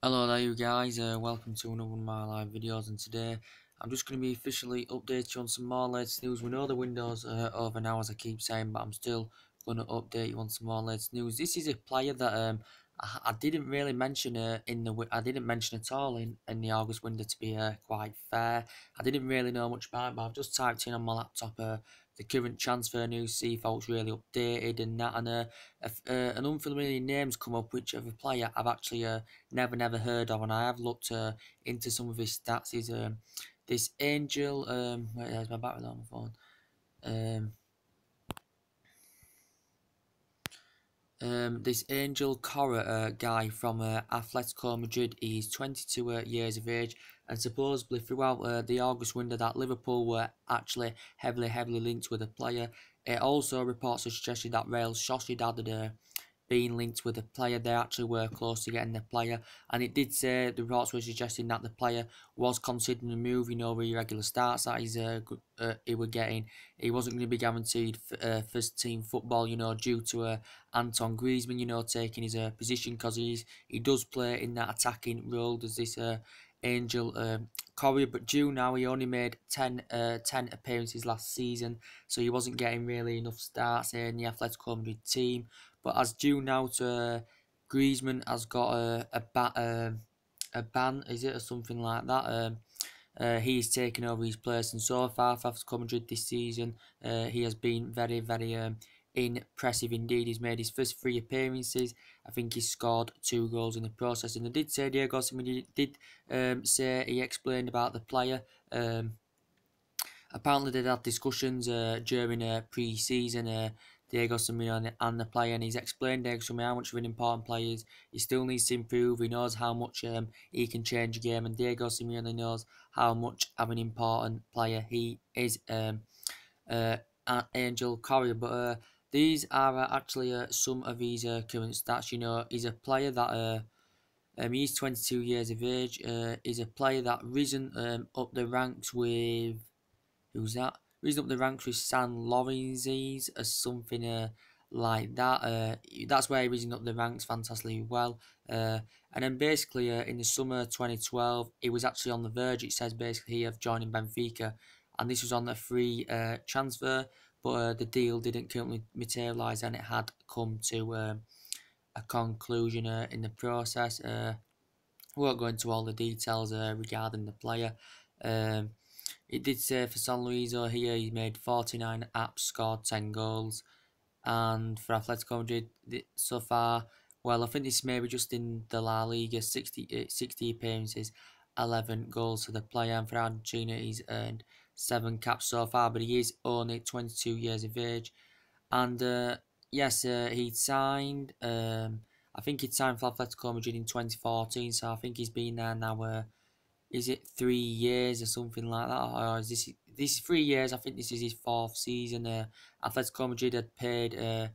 Hello there you guys, welcome to another one of my live videos, and today I'm just going to be officially updating you on some more latest news. We know the window's over now, as I keep saying, but I'm still going to update you on some more latest news. This is a player that I didn't really mention I didn't mention at all in the August window, to be quite fair. I didn't really know much about it, but I've just typed in on my laptop the current transfer news, see if I was really updated and that, and an unfamiliar name's come up, which of a player I've actually never heard of, and I have looked into some of his stats. He's this Angel. Wait, there's my battery on my phone. This Angel Corra guy from Atletico Madrid. He's 22 years of age, and supposedly throughout the August window that Liverpool were actually heavily linked with the player. It also reports have suggested that Real Sociedad had being linked with the player. They actually were close to getting the player, and it did say the reports were suggesting that the player was considering moving over irregular starts that he were getting. He wasn't going to be guaranteed first team football, due to Anton Griezmann, taking his position, because he does play in that attacking role. Does this Angel Correa, but due now he only made 10 appearances last season, so he wasn't getting really enough starts in the Atletico Madrid team. But as due now to Griezmann has got a ban, is it, or something like that? He's taken over his place, and so far for Atletico Madrid this season, he has been very impressive indeed. He's made his first 3 appearances. I think he's scored 2 goals in the process, and I did say Diego Simeone did say he explained about the player. Apparently they had discussions during pre-season, Diego Simeone and the player, and he's explained Diego Simeone how much of an important player he is. He still needs to improve. He knows how much he can change a game, and Diego Simeone knows how much of an important player he is, Angel Correa. But these are actually some of his current stats. He's a player that he's 22 years of age. He's a player that risen up the ranks with, who's that? Risen up the ranks with San Lorenzo's or something like that. That's where he risen up the ranks fantastically well. And then basically in the summer 2012, he was actually on the verge, it says basically here, of joining Benfica, and this was on a free transfer, but the deal didn't currently materialise, and it had come to a conclusion in the process. We won't go into all the details regarding the player. It did say for San Luiso here he made 49 apps, scored 10 goals, and for Atletico Madrid so far, well, I think this may be just in the La Liga, 60 appearances, 11 goals for the player, and for Argentina he's earned 7 caps so far, but he is only 22 years of age. And yes, he'd signed, I think he'd signed for Atletico Madrid in 2014, so I think he's been there now, is it 3 years or something like that, or is this 3 years? I think this is his 4th season. Atletico Madrid had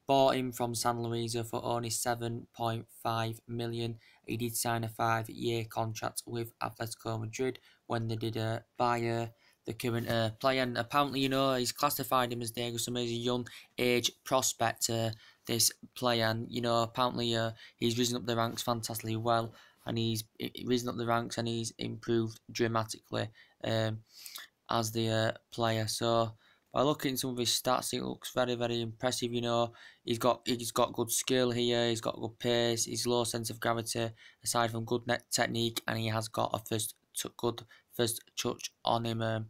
bought him from San Luis for only 7.5 million. He did sign a 5-year contract with Atletico Madrid when they did buy the current player, and apparently, he's classified him as Diego Simeone as a young age prospect, this player, and apparently he's risen up the ranks fantastically well, and he's risen up the ranks and he's improved dramatically as the player. So by looking at some of his stats, it looks very impressive. He's got good skill here. He's got good pace. His low sense of gravity, aside from good net technique, and he has got a good first touch on him.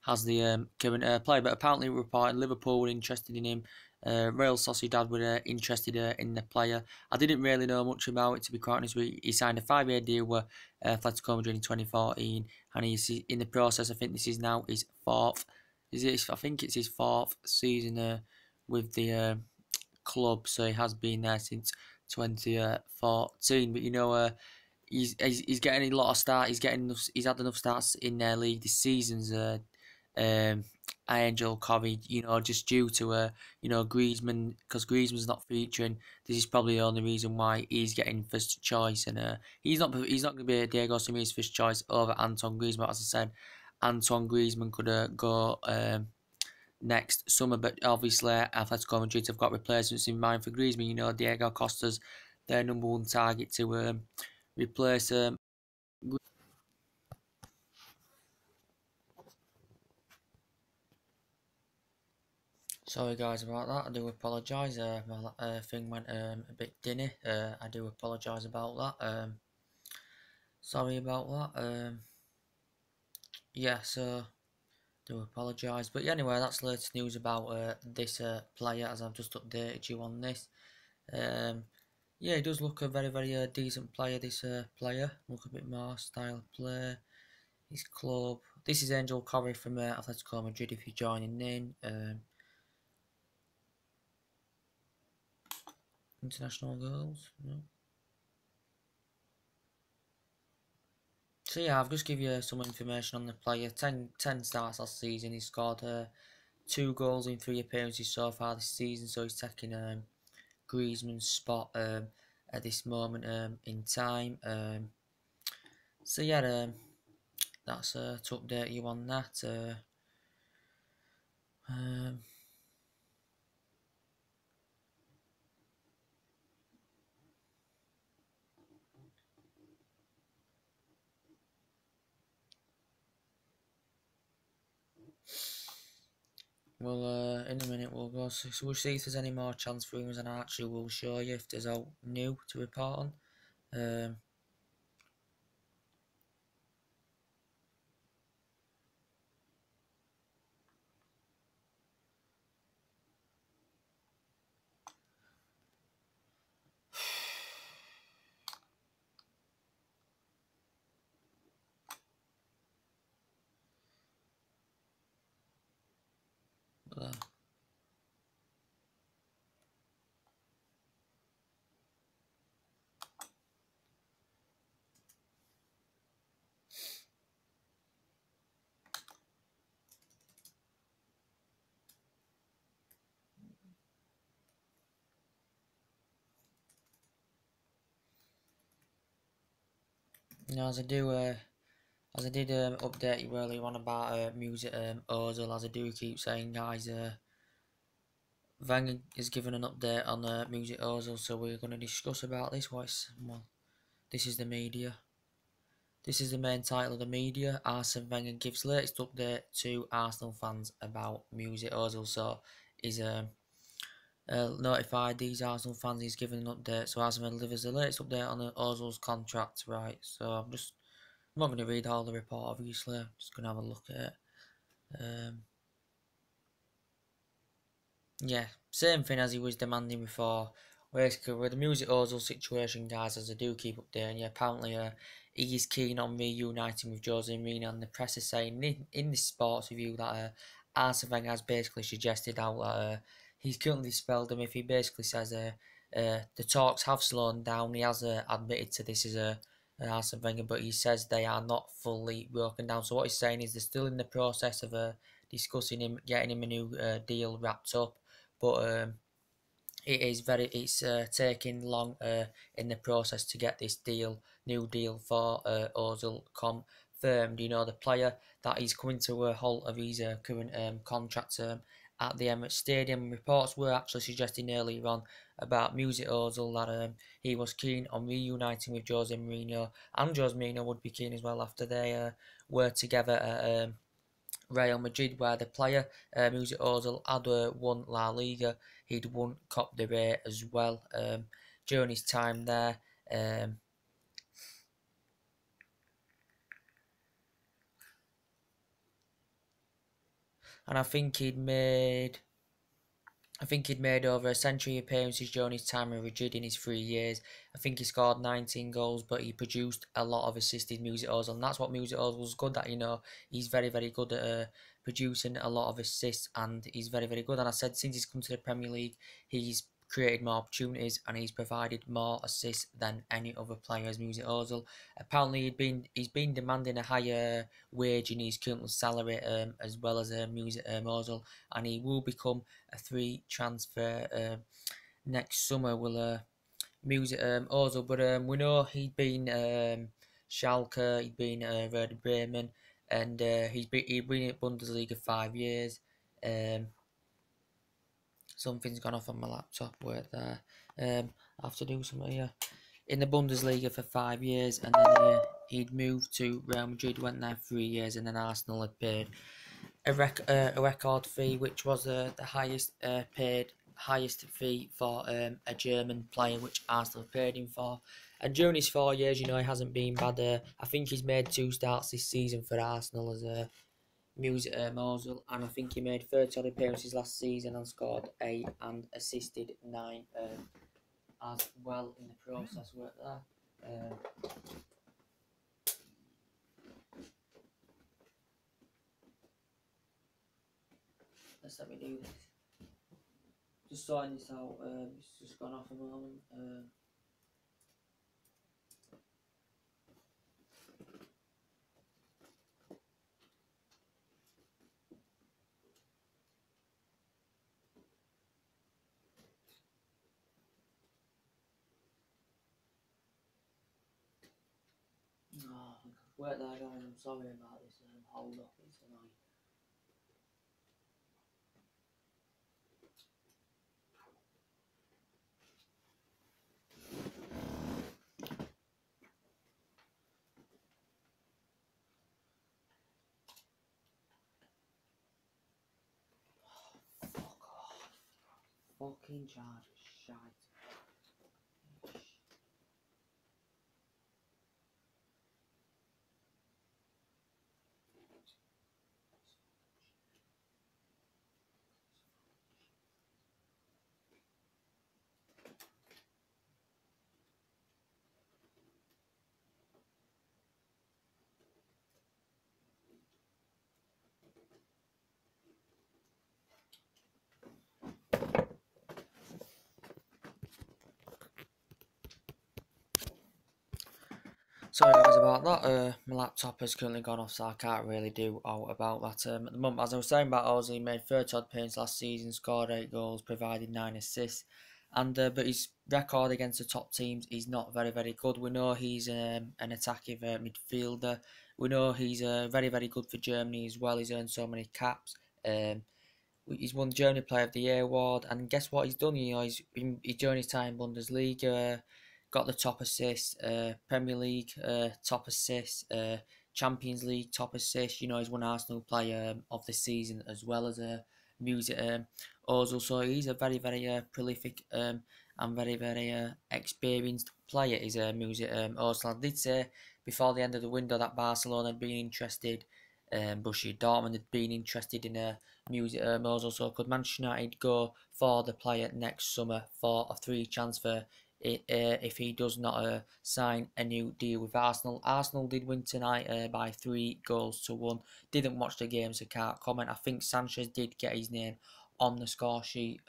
Has the current player, but apparently reporting Liverpool were interested in him. Real Sociedad were interested in the player. I didn't really know much about it, to be quite honest with you. He signed a 5-year deal with Atletico Madrid in 2014, and he's in the process. I think this is now his 4th. I think it's his 4th season with the club, so he has been there since 2014. But he's getting a lot of starts. He's had enough starts in their league this season's. Angel Correa, just due to Griezmann, because Griezmann's not featuring. This is probably the only reason why he's getting first choice, and he's not going to be Diego Simeone's first choice over Anton Griezmann. As I said, Anton Griezmann could go next summer, but obviously Atletico Madrid have got replacements in mind for Griezmann. Diego Costa's their number 1 target to replace Sorry guys about that. I do apologise. My thing went a bit dinny. I do apologise about that. Sorry about that. Yeah, so do apologise. But yeah, anyway, that's latest news about this player, as I've just updated you on this. Yeah, he does look a very decent player. This player look a bit more style of play. His club. This is Angel Corra from Atletico Madrid. If you're joining in, international goals. No. So yeah, I've just give you some information on the player. 10 starts last season. He scored 2 goals in 3 appearances so far this season. So he's taking Griezmann's spot at this moment in time. So yeah, that's to update you on that. Um, well, in a minute we'll go. So we'll see if there's any more transfer rumours, and I actually will show you if there's out new to report on. Uh, you know, as I did update you earlier on about Music Ozil, as I do keep saying, guys, Wenger is giving an update on Music Ozil, so we're going to discuss about this. Well, this is the media. This is the main title of the media. Arsene Wenger gives latest update to Arsenal fans about Music Ozil. So he's notified these Arsenal fans he's giving an update. So Arsene Wenger delivers the latest update on Ozil's contract, right? So I'm not going to read all the report, obviously. I'm just going to have a look at it. Yeah, same thing as he was demanding before. Basically, with the Music Ozil situation, guys, as I do keep updating you, apparently he is keen on reuniting with Jose Mourinho, and the press is saying in this sports review that Arsene Wenger has basically suggested out that he's currently dispelled him. If he basically says the talks have slowed down, he has admitted to this as Arsene Wenger, but he says they are not fully broken down. So what he's saying is they're still in the process of discussing him, getting him a new deal wrapped up. But it's taking long in the process to get this new deal for Ozil confirmed. You know, the player that he's coming to a halt of his current contract term at the Emirates Stadium. Reports were actually suggesting earlier on about Mesut Ozil that he was keen on reuniting with Jose Mourinho, and Jose Mourinho would be keen as well after they were together at Real Madrid, where the player, Mesut Ozil, had won La Liga. He'd won Copa del Rey as well during his time there. Um, and I think he'd made over a century appearances during his time in Madrid in his 3 years. I think he scored 19 goals, but he produced a lot of assisted Mesut Ozil, and that's what Mesut Ozil was good at. You know, he's very good at producing a lot of assists, and he's very good. And I said since he's come to the Premier League, he's created more opportunities and he's provided more assists than any other player as Mesut Ozil. Apparently, he's been demanding a higher wage in his current salary as well as Mesut Ozil, and he will become a free transfer next summer. Will Mesut Ozil, but we know he'd been Schalke, he'd been Werder Bremen, and he'd been in Bundesliga 5 years. Something's gone off on my laptop. Wait there. I have to do something here. in the Bundesliga for 5 years, and then he'd moved to Real Madrid, went there 3 years, and then Arsenal had paid a record fee, which was the highest fee for a German player, which Arsenal paid him for. And during his 4 years, he hasn't been bad. I think he's made 2 starts this season for Arsenal as a Music Mosul, and I think he made 30 odd appearances last season and scored 8 and assisted 9 as well in the process. Work there. Let me do this. Just sorting this out. It's just gone off a moment. Oh, work there, guys. I'm sorry about this. Hold up, it's annoying. Fuck off. Fucking charge shite. Sorry guys about that, my laptop has currently gone off, so I can't really do out about that. At the moment, as I was saying about Ozzy, he made 30 odd appearances last season, scored 8 goals, provided 9 assists, and but his record against the top teams is not very good. We know he's an attacking midfielder. We know he's very good for Germany as well. He's earned so many caps. He's won Germany Player of the Year award, and guess what he's done? He's during his time in Bundesliga, got the top assist, Premier League top assist, Champions League top assist. He's won Arsenal Player of the Season as well as a Music Ozil. So he's a very prolific and very experienced player. He's a Music Ozil. I did say before the end of the window that Barcelona had been interested. Borussia Dortmund had been interested in a Music Ozil, so could Manchester United go for the player next summer for a free transfer if he does not sign a new deal with Arsenal? Arsenal did win tonight by 3-1. Didn't watch the game, so can't comment. I think Sanchez did get his name on the score sheet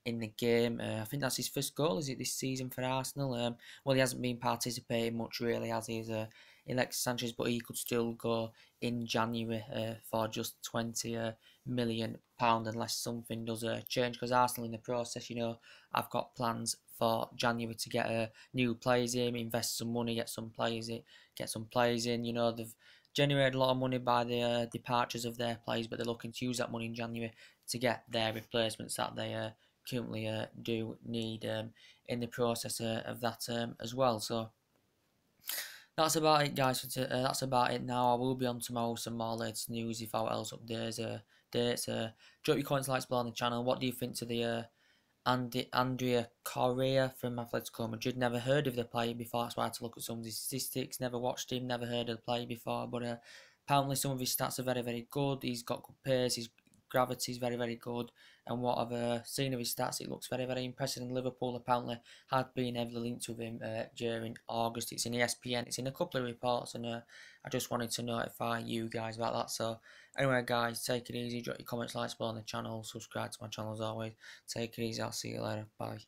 in the game. I think that's his first goal, is it, this season for Arsenal? Well, he hasn't been participating much really, as he's Alexis Sanchez, but he could still go in January for just £20 million unless something does change, because Arsenal in the process, I've got plans for January to get new players in, invest some money, get some players in. They've generated a lot of money by the departures of their players, but they're looking to use that money in January to get their replacements that they currently do need in the process of that as well. So that's about it, guys. That's about it now. I will be on tomorrow with some more latest news if what else up there's dates. Drop your comments, likes below on the channel. What do you think to the Andrea Correa from Atletico Madrid? Never heard of the player before. That's why I had to look at some of his statistics. Never watched him. Never heard of the player before. But apparently some of his stats are very good. He's got good pace. His gravity is very good, and what I've seen of his stats, it looks very impressive. And Liverpool apparently had been heavily linked with him during August. It's in ESPN, it's in a couple of reports, and I just wanted to notify you guys about that. So anyway, guys, take it easy. Drop your comments, likes below on the channel, subscribe to my channel as always. Take it easy. I'll see you later. Bye.